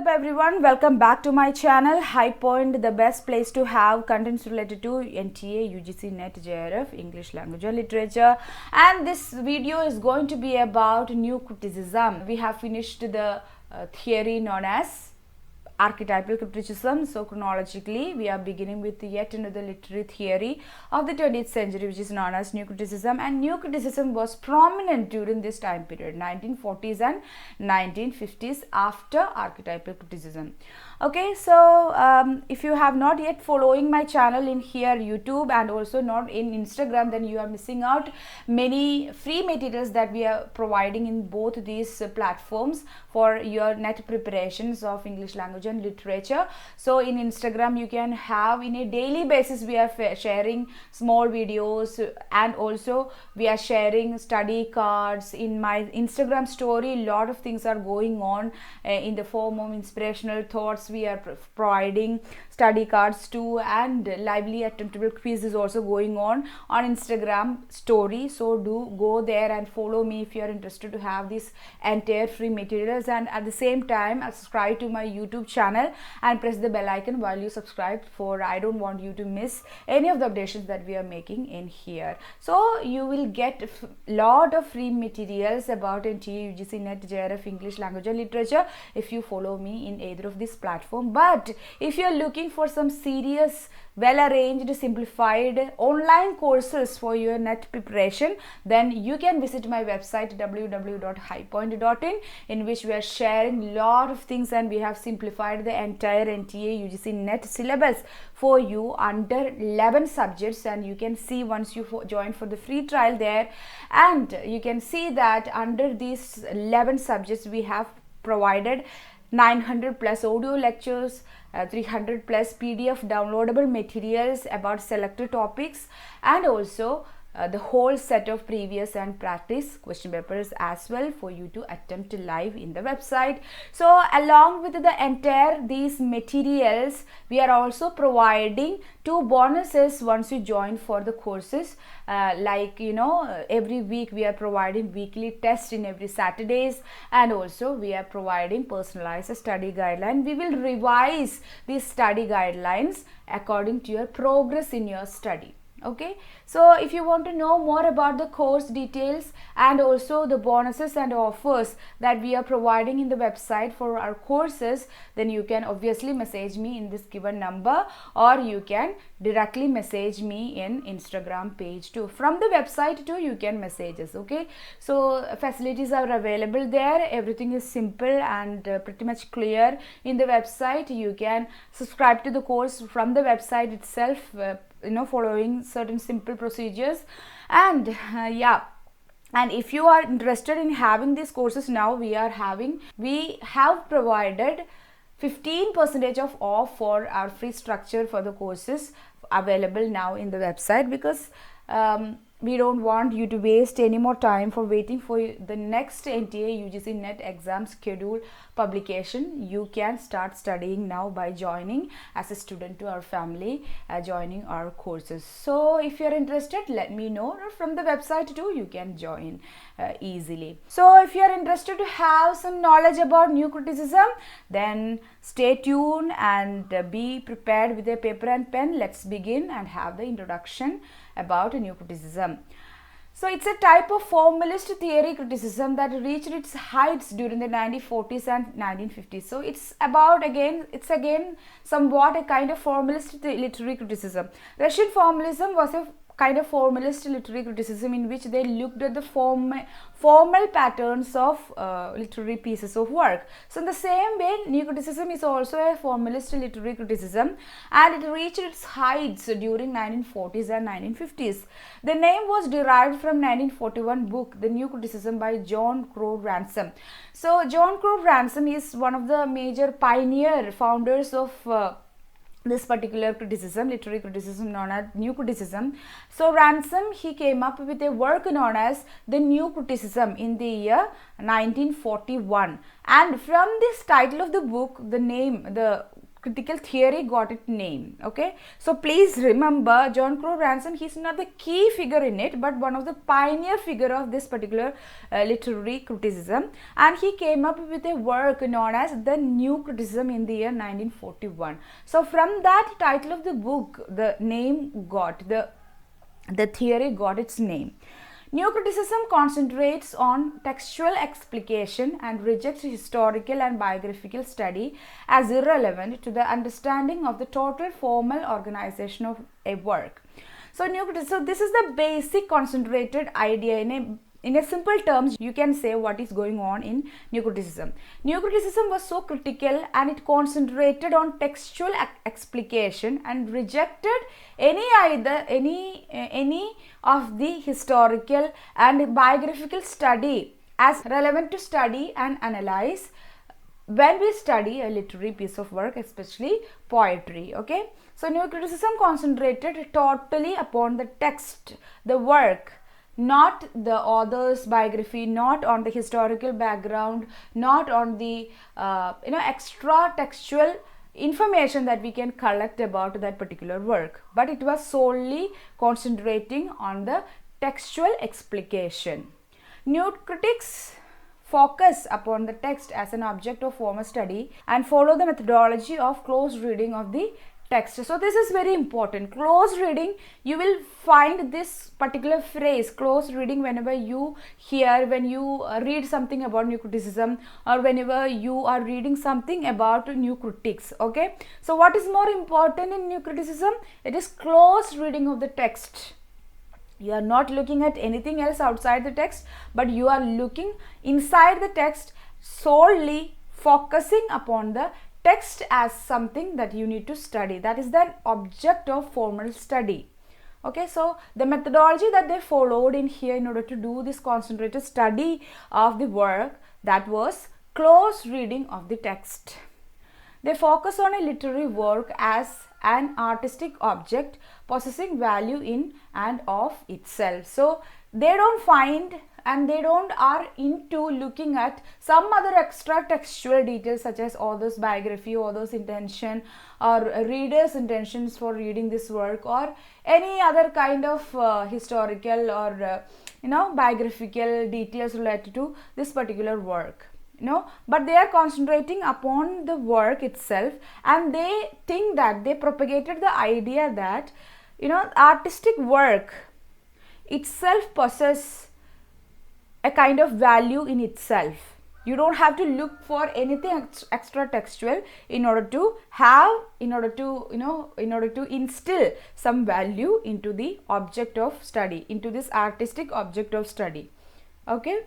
everyone, welcome back to my channel High Point, the best place to have contents related to NTA, UGC, NET, JRF, English language and literature. And this video is going to be about new criticism. We have finished the theory known as archetypal criticism. So chronologically we are beginning with yet another literary theory of the 20th century, which is known as new criticism. And new criticism was prominent during this time period, 1940s and 1950s, after archetypal criticism. Okay, so if you have not yet following my channel in here YouTube and also not in Instagram, then you are missing out many free materials that we are providing in both these platforms for your net preparations of English language and literature. So in Instagram you can have, in a daily basis we are sharing small videos, and also we are sharing study cards. In my Instagram story, a lot of things are going on in the form of inspirational thoughts. We are providing study cards too, and lively attemptable quiz is also going on Instagram story. So do go there and follow me if you are interested to have this entire free materials, and at the same time subscribe to my YouTube channel and press the bell icon while you subscribe, for I don't want you to miss any of the updates that we are making in here. So you will get lot of free materials about NTA, UGC, NET, JRF, English language and literature if you follow me in either of this platform. But if you are looking for some serious, well arranged, simplified online courses for your net preparation, then you can visit my website www.highpoint.in, in which we are sharing lot of things, and we have simplified the entire NTA, UGC, NET syllabus for you under 11 subjects. And you can see once you join for the free trial there, and you can see that under these 11 subjects we have provided 900 plus audio lectures, 300 plus PDF downloadable materials about selected topics, and also the whole set of previous and practice question papers as well for you to attempt live in the website. So along with the entire these materials, we are also providing 2 bonuses once you join for the courses. Like every week we are providing weekly tests in every Saturdays, and also we are providing personalized study guideline. We will revise these study guidelines according to your progress in your study. Okay, so if you want to know more about the course details and also the bonuses and offers that we are providing in the website for our courses, then you can obviously message me in this given number, or you can directly message me in Instagram page too. From the website too you can message us. Okay, so facilities are available there. Everything is simple and pretty much clear in the website. You can subscribe to the course from the website itself, following certain simple procedures. And and if you are interested in having these courses, now we have provided 15% of off for our free structure for the courses available now in the website, because we don't want you to waste any more time for waiting for the next NTA, UGC, NET exam schedule publication. You can start studying now by joining as a student to our family, joining our courses. So if you're interested, let me know, or from the website too you can join easily. So if you're interested to have some knowledge about new criticism, then stay tuned and be prepared with a paper and pen. Let's begin and have the introduction about a new criticism. So it's a type of formalist theory criticism that reached its heights during the 1940s and 1950s. So it's again somewhat a kind of formalist literary criticism. Russian formalism was a kind of formalist literary criticism in which they looked at the formal patterns of literary pieces of work. So in the same way, new criticism is also a formalist literary criticism, and it reached its heights during 1940s and 1950s. The name was derived from 1941 book, The New Criticism by John Crowe Ransom. So John Crowe Ransom is one of the major founders of this particular criticism, literary criticism known as new criticism. So Ransom, he came up with a work known as The New Criticism in the year 1941, and from this title of the book, the critical theory got its name. Okay, so please remember, John Crowe Ransom, he's not the key figure in it, but one of the pioneer figure of this particular literary criticism, and he came up with a work known as The New Criticism in the year 1941. So from that title of the book, the name got, the theory got its name. New criticism concentrates on textual explication and rejects historical and biographical study as irrelevant to the understanding of the total formal organization of a work. So this is the basic concentrated idea. In a simple terms, you can say what is going on in New Criticism. New Criticism was so critical and it concentrated on textual explication and rejected any of the historical and biographical study as relevant to study and analyze when we study a literary piece of work, especially poetry. Okay, so New Criticism concentrated totally upon the text, the work, not the author's biography, not on the historical background, not on the extra textual information that we can collect about that particular work, but it was solely concentrating on the textual explication. New critics focus upon the text as an object of formal study and follow the methodology of close reading of the text. So this is very important. Close reading, you will find this particular phrase, close reading, whenever you hear, when you read something about New Criticism, or whenever you are reading something about New Critics. Okay, so what is more important in New Criticism? It is close reading of the text. You are not looking at anything else outside the text, but you are looking inside the text, solely focusing upon the text as something that you need to study. That is the object of formal study. Okay, so the methodology that they followed in here in order to do this concentrated study of the work, that was close reading of the text. They focus on a literary work as an artistic object possessing value in and of itself. So they don't find and they don't are into looking at some other extra textual details such as author's biography, author's intention, or reader's intentions for reading this work, or any other kind of historical or biographical details related to this particular work. But they are concentrating upon the work itself, and they think that they propagated the idea that artistic work itself possesses a kind of value in itself. You don't have to look for anything extra textual in order to instill some value into the object of study, into this artistic object of study. Okay,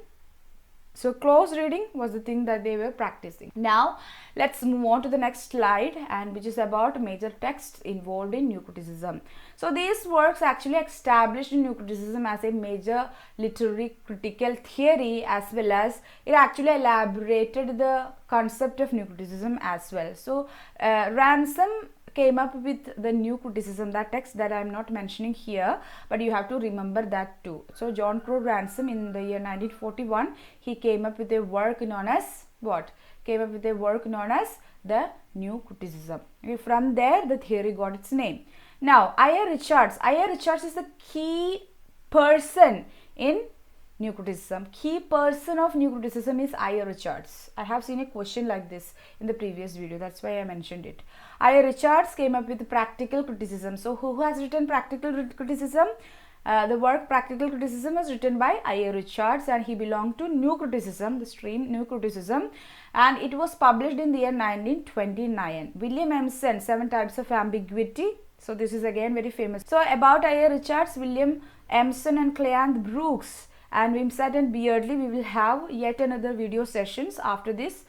so close reading was the thing that they were practicing. Now let's move on to the next slide, and which is about major texts involved in New Criticism. So these works actually established New Criticism as a major literary critical theory, as well as it actually elaborated the concept of New Criticism as well. So Ransom came up with the New Criticism, that text that I am not mentioning here, but you have to remember that too. So John Crowe Ransom in the year 1941, he came up with a work known as what? Came up with a work known as the New Criticism. Okay, from there the theory got its name. Now Richards is the key person in New Criticism. Key person of New Criticism is Richards. I have seen a question like this in the previous video, that's why I mentioned it. Richards came up with practical criticism. So who has written practical criticism? The work Practical Criticism was written by Richards, and he belonged to New Criticism, the stream New Criticism, and it was published in the year 1929. William Emerson, 7 Types of Ambiguity. So this is again very famous. So about Richards, William Emerson and Cleanth Brooks and Wimsatt and Beardsley, we will have yet another video sessions after this.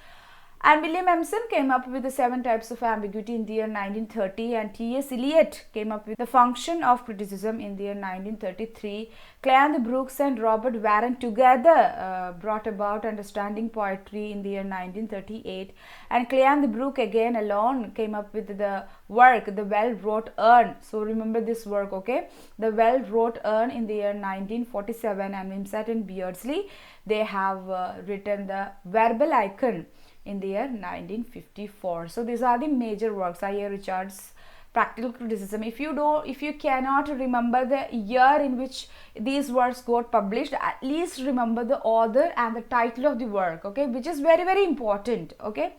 And William Emerson came up with the 7 Types of Ambiguity in the year 1930, and T.S. Eliot came up with the Function of Criticism in the year 1933. Cleanth Brooks and Robert Warren together brought about Understanding Poetry in the year 1938, and Cleanth Brooks again alone came up with the work The Well-Wrought Urn. So remember this work, okay? The Well-Wrought Urn in the year 1947, and Wimsatt and Beardsley, they have written the Verbal Icon in the year 1954. So these are the major works. I.A. Richards' Practical Criticism. If you cannot remember the year in which these works got published, at least remember the author and the title of the work, okay, which is very, very important, okay.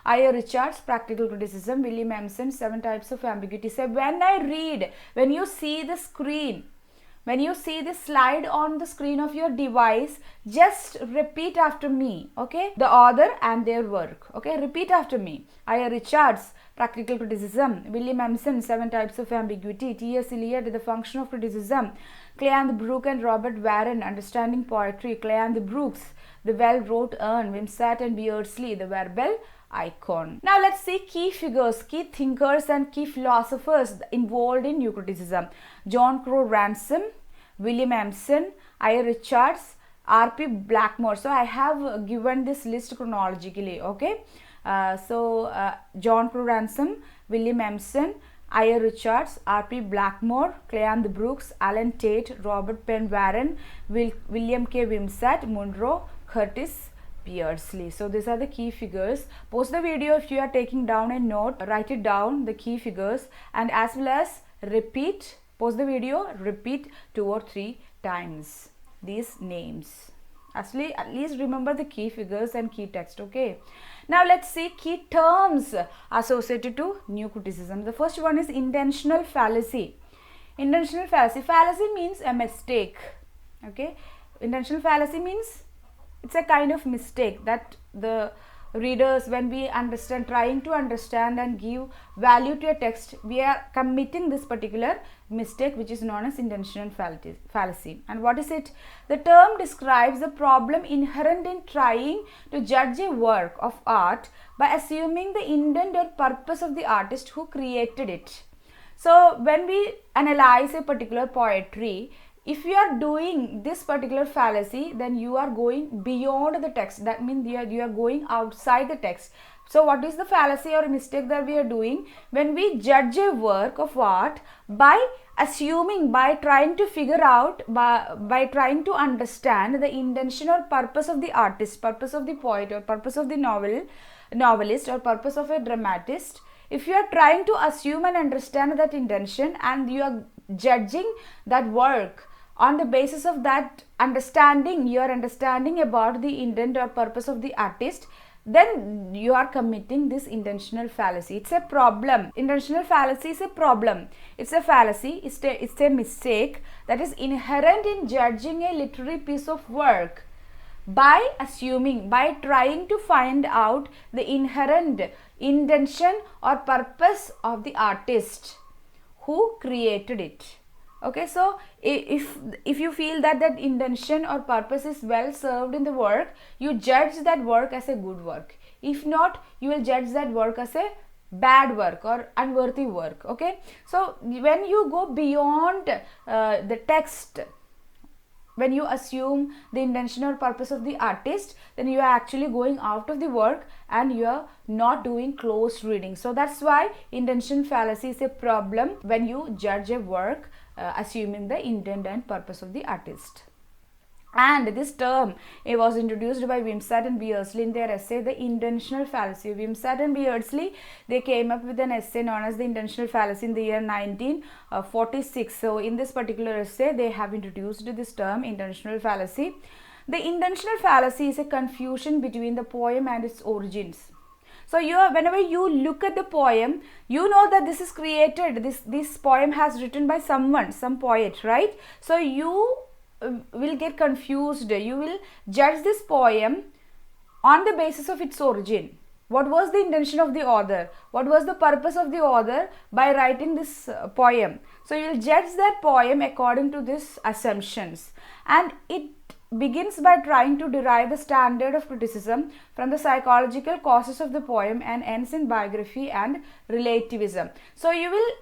I.A. Richards' Practical Criticism. William Emerson, Seven Types of Ambiguity. So when you see the screen, when you see the slide on the screen of your device, just repeat after me, okay, the author and their work, okay, repeat after me. I.A. Richards' Practical Criticism. William Emerson, Seven Types of Ambiguity. T.S. Eliot, The Function of Criticism. Clay and Brooke and Robert Warren, Understanding Poetry. Clay and Brooks, The Well-Wrought Urn. Wimsatt and Beardsley, The Verbal Icon. Now let's see key figures, key thinkers and key philosophers involved in new criticism. John Crow Ransom, William Emerson, I.A. Richards, R.P. Blackmore. So I have given this list chronologically, okay. John Crow Ransom, William Emerson, I.A. Richards, R.P. Blackmore, Cleanne Brooks, Alan Tate, Robert Penn Warren, William K. Wimsatt, Munro, Curtis Beardsley. So these are the key figures. Pause the video if you are taking down a note, write it down, the key figures, and as well as repeat, pause the video, repeat 2 or 3 times these names. Actually, at least remember the key figures and key text, okay. Now let's see key terms associated to new criticism. The first one is intentional fallacy. Intentional fallacy. Fallacy means a mistake, okay. Intentional fallacy means it's a kind of mistake that the readers, when we trying to understand and give value to a text, we are committing this particular mistake, which is known as intentional fallacy. And what is it? The term describes the problem inherent in trying to judge a work of art by assuming the intent or purpose of the artist who created it. So when we analyze a particular poetry, if you are doing this particular fallacy, then you are going beyond the text. That means you are going outside the text. So what is the fallacy or mistake that we are doing? When we judge a work of art by assuming, by trying to figure out, by trying to understand the intention or purpose of the artist, purpose of the poet, or purpose of the novelist, or purpose of a dramatist. If you are trying to assume and understand that intention, and you are judging that work on the basis of that understanding, your understanding about the intent or purpose of the artist, then you are committing this intentional fallacy. It's a problem. Intentional fallacy is a problem. It's a fallacy. It's a mistake that is inherent in judging a literary piece of work by assuming, by trying to find out the inherent intention or purpose of the artist who created it. Okay, so if you feel that intention or purpose is well served in the work, you judge that work as a good work. If not, you will judge that work as a bad work or unworthy work. Okay, so when you go beyond the text, when you assume the intention or purpose of the artist, then you are actually going out of the work and you are not doing close reading. So that's why intention fallacy is a problem when you judge a work assuming the intent and purpose of the artist. And this term, it was introduced by Wimsatt and Beardsley in their essay, The Intentional Fallacy. Wimsatt and Beardsley, they came up with an essay known as The Intentional Fallacy in the year 1946. So in this particular essay, they have introduced this term, intentional fallacy. The intentional fallacy is a confusion between the poem and its origins. So whenever you look at the poem, you know that this is created, this poem has written by someone, some poet, right? So you will get confused. You will judge this poem on the basis of its origin. What was the intention of the author? What was the purpose of the author by writing this poem? So you will judge that poem according to these assumptions, and it begins by trying to derive the standard of criticism from the psychological causes of the poem and ends in biography and relativism. So you will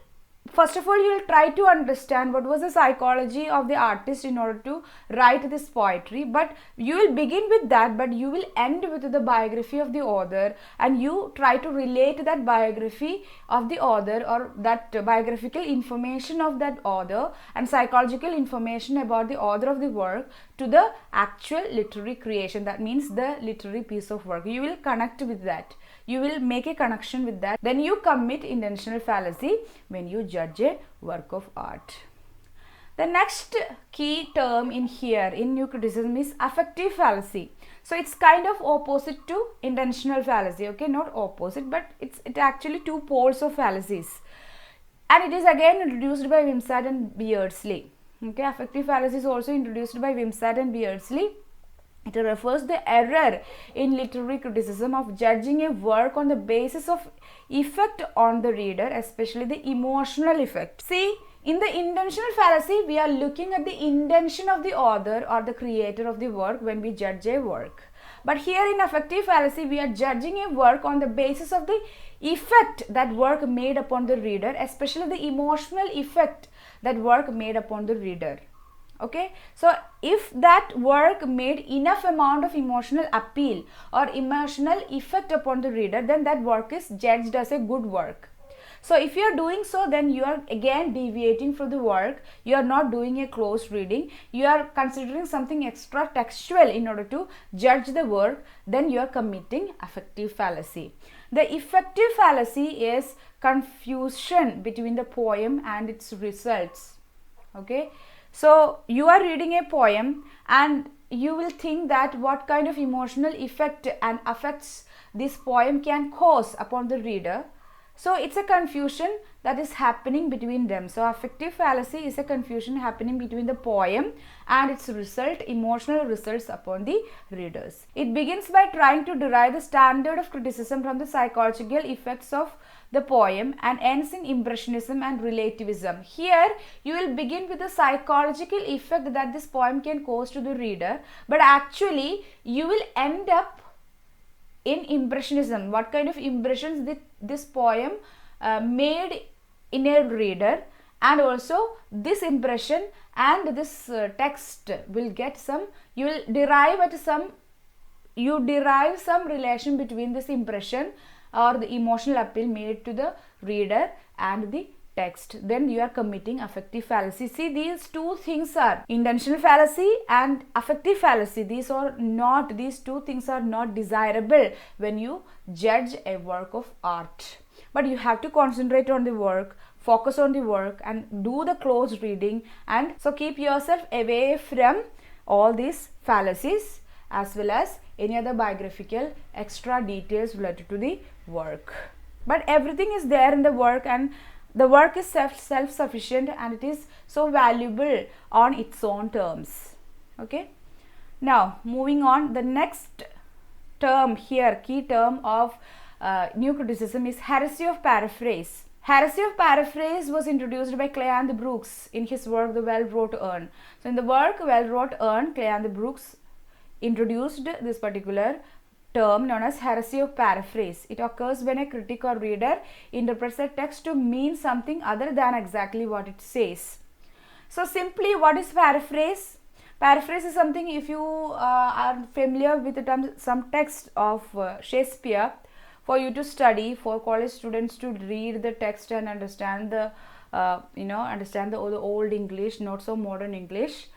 first of all, you will try to understand what was the psychology of the artist in order to write this poetry, but you will begin with that, but you will end with the biography of the author, and you try to relate that biography of the author or that biographical information of that author and psychological information about the author of the work to the actual literary creation. That means the literary piece of work. You will connect with that. You will make a connection with that. Then you commit intentional fallacy when you judge a work of art. The next key term in here in new criticism is affective fallacy. So it's kind of opposite to intentional fallacy. Okay, not opposite, but it's actually two poles of fallacies. And it is again introduced by Wimsatt and Beardsley. Okay, affective fallacy is also introduced by Wimsatt and Beardsley. It refers to the error in literary criticism of judging a work on the basis of effect on the reader, especially the emotional effect. See, in the intentional fallacy, we are looking at the intention of the author or the creator of the work when we judge a work. But here in affective fallacy, we are judging a work on the basis of the effect that work made upon the reader, especially the emotional effect that work made upon the reader. Okay, so if that work made enough amount of emotional appeal or emotional effect upon the reader, then that work is judged as a good work. So if you are doing so, then you are again deviating from the work. You are not doing a close reading. You are considering something extra textual in order to judge the work. Then you are committing affective fallacy. The effective fallacy is confusion between the poem and its results. Okay. So you are reading a poem and you will think that what kind of emotional effect and affects this poem can cause upon the reader. So it's a confusion that is happening between them. So affective fallacy is a confusion happening between the poem and its result, emotional results upon the readers. It begins by trying to derive the standard of criticism from the psychological effects of the poem and ends in impressionism and relativism. Here you will begin with the psychological effect that this poem can cause to the reader, but actually you will end up in impressionism. What kind of impressions this poem made in a reader, and also this impression and this text will get some, you derive some relation between this impression or the emotional appeal made to the reader and the text. Then you are committing affective fallacy. See, these two things are intentional fallacy and affective fallacy. These two things are not desirable when you judge a work of art. But you have to concentrate on the work, focus on the work, and do the close reading, and so keep yourself away from all these fallacies as well as any other biographical extra details related to the work. But everything is there in the work, and the work is self-sufficient, and it is so valuable on its own terms. Okay. Now moving on, the next term here, key term of new criticism is heresy of paraphrase. Heresy of paraphrase was introduced by Cleand Brooks in his work The Well-Wrought Urn. So in the work Well-Wrought Urn, Cleand Brooks introduced this particular term known as heresy of paraphrase. It occurs when a critic or reader interprets a text to mean something other than exactly what it says. So simply, what is paraphrase? Paraphrase is something, if you are familiar with the term, some text of Shakespeare, for you to study, for college students to read the text and understand the understand the old English, not so modern English.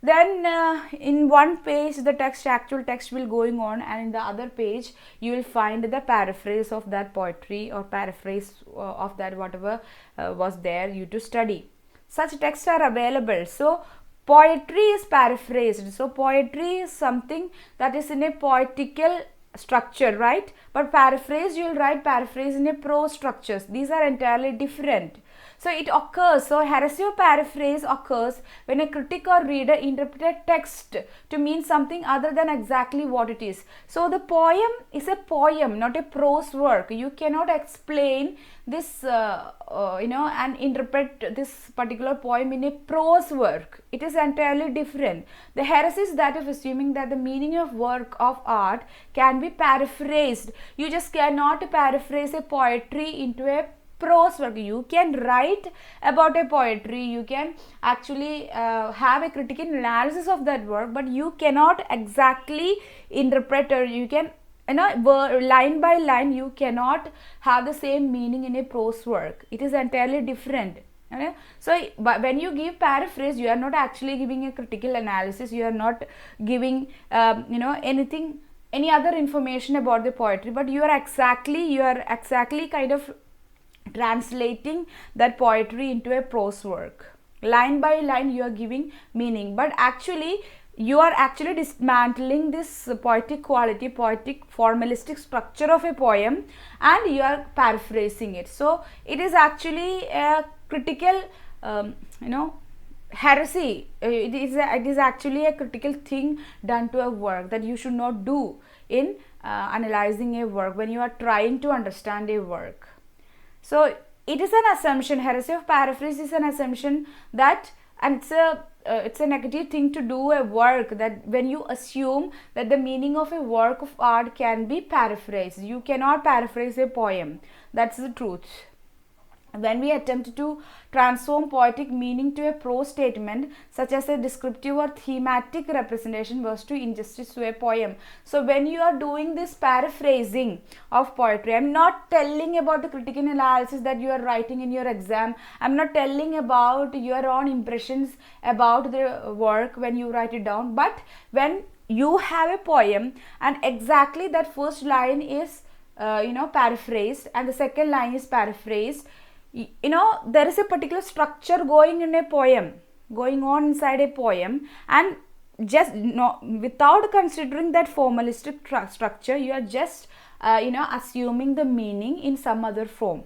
Then in one page the actual text will going on, and in the other page you will find the paraphrase of that poetry or paraphrase of that whatever was there you to study. Such texts are available. So poetry is paraphrased. So poetry is something that is in a poetical structure, right? But paraphrase, you will write paraphrase in a prose structures. These are entirely different. So it occurs, so heresy of paraphrase occurs when a critic or reader interprets a text to mean something other than exactly what it is. So the poem is a poem, not a prose work. You cannot explain this, and interpret this particular poem in a prose work. It is entirely different. The heresy is that of assuming that the meaning of work of art can be paraphrased. You just cannot paraphrase a poetry into a prose work. You can write about a poetry, you can actually have a critical analysis of that work, but you cannot exactly interpret, or you can, line by line, you cannot have the same meaning in a prose work. It is entirely different. Okay? So but when you give paraphrase, you are not actually giving a critical analysis, you are not giving anything, any other information about the poetry, but you are exactly kind of translating that poetry into a prose work. Line by line you are giving meaning, but actually you are actually dismantling this poetic quality, poetic formalistic structure of a poem, and you are paraphrasing it. So it is actually a critical heresy. It is actually a critical thing done to a work that you should not do in analyzing a work when you are trying to understand a work. So it is an assumption. Heresy of paraphrase is an assumption that, and it's a negative thing to do a work, that when you assume that the meaning of a work of art can be paraphrased. You cannot paraphrase a poem. That's the truth. When we attempt to transform poetic meaning to a prose statement, such as a descriptive or thematic representation, was to injustice to a poem. So when you are doing this paraphrasing of poetry, I'm not telling about the critical analysis that you are writing in your exam. I'm not telling about your own impressions about the work when you write it down. But when you have a poem and exactly that first line is paraphrased and the second line is paraphrased, there is a particular structure going on inside a poem, and just without considering that formalistic structure, you are just assuming the meaning in some other form.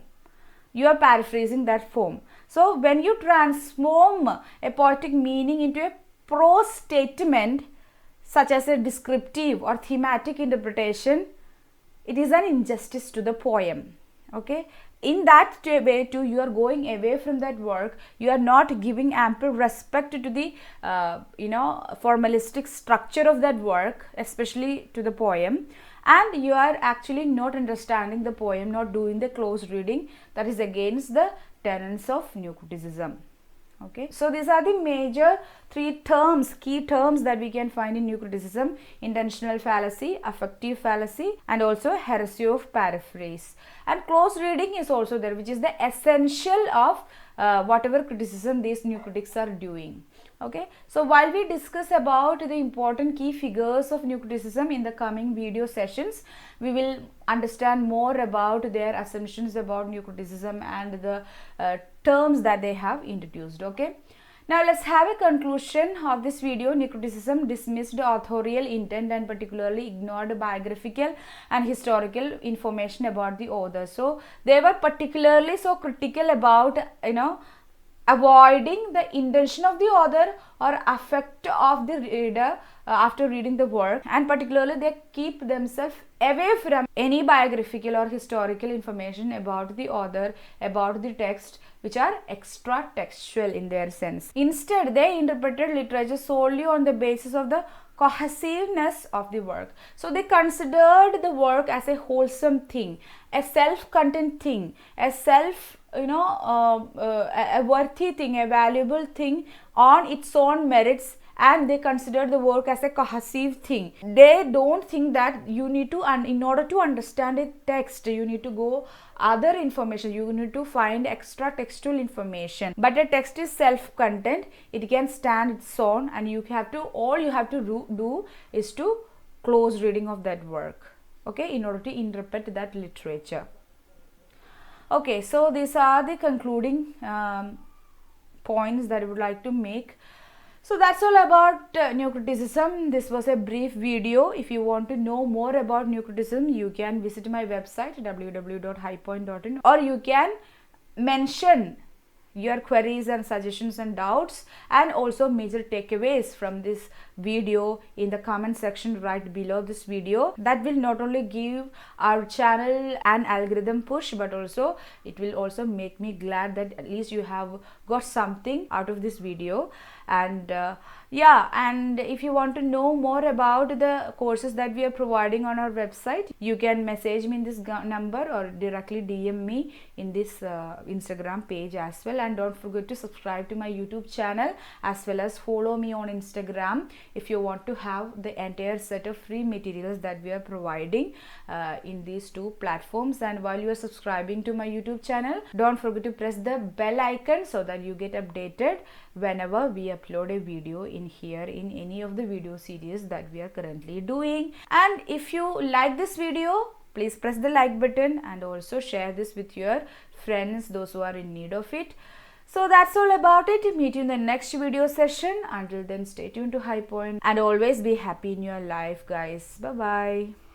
You are paraphrasing that form. So when you transform a poetic meaning into a prose statement, such as a descriptive or thematic interpretation, it is an injustice to the poem. Okay, in that way too, you are going away from that work. You are not giving ample respect to the formalistic structure of that work, especially to the poem, and you are actually not understanding the poem, not doing the close reading. That is against the tenets of new criticism. Okay, so these are the major three terms, key terms that we can find in new criticism: intentional fallacy, affective fallacy, and also heresy of paraphrase. And close reading is also there, which is the essential of whatever criticism these new critics are doing. Okay, so while we discuss about the important key figures of new criticism in the coming video sessions, we will understand more about their assumptions about new criticism and the terms that they have introduced. Okay, now let's have a conclusion of this video. New criticism dismissed authorial intent and particularly ignored biographical and historical information about the author. So they were particularly so critical about avoiding the intention of the author or affect of the reader after reading the work, and particularly they keep themselves away from any biographical or historical information about the author, about the text, which are extra textual in their sense. Instead, they interpreted literature solely on the basis of the cohesiveness of the work. So they considered the work as a wholesome thing, a self-contained thing, a a worthy thing, a valuable thing on its own merits, and they consider the work as a cohesive thing. They don't think that you need to, in order to understand a text, you need to go other information, you need to find extra textual information. But a text is self-contained, it can stand its own, and all you have to do is to close reading of that work, okay, in order to interpret that literature. Okay, so these are the concluding points that I would like to make. So that's all about new criticism. This was a brief video. If you want to know more about new criticism, you can visit my website www.highpoint.in, or you can mention your queries and suggestions and doubts, and also major takeaways from this video in the comment section right below this video. That will not only give our channel an algorithm push, but also it will also make me glad that at least you have got something out of this video. And yeah, and if you want to know more about the courses that we are providing on our website, you can message me in this number or directly DM me in this Instagram page as well. And don't forget to subscribe to my YouTube channel as well as follow me on Instagram if you want to have the entire set of free materials that we are providing in these two platforms. And while you are subscribing to my YouTube channel, don't forget to press the bell icon so that you get updated whenever we upload a video in here in any of the video series that we are currently doing. And if you like this video, please press the like button and also share this with your friends, those who are in need of it. So that's all about it. Meet you in the next video session. Until then, stay tuned to High Point and always be happy in your life, guys. Bye bye.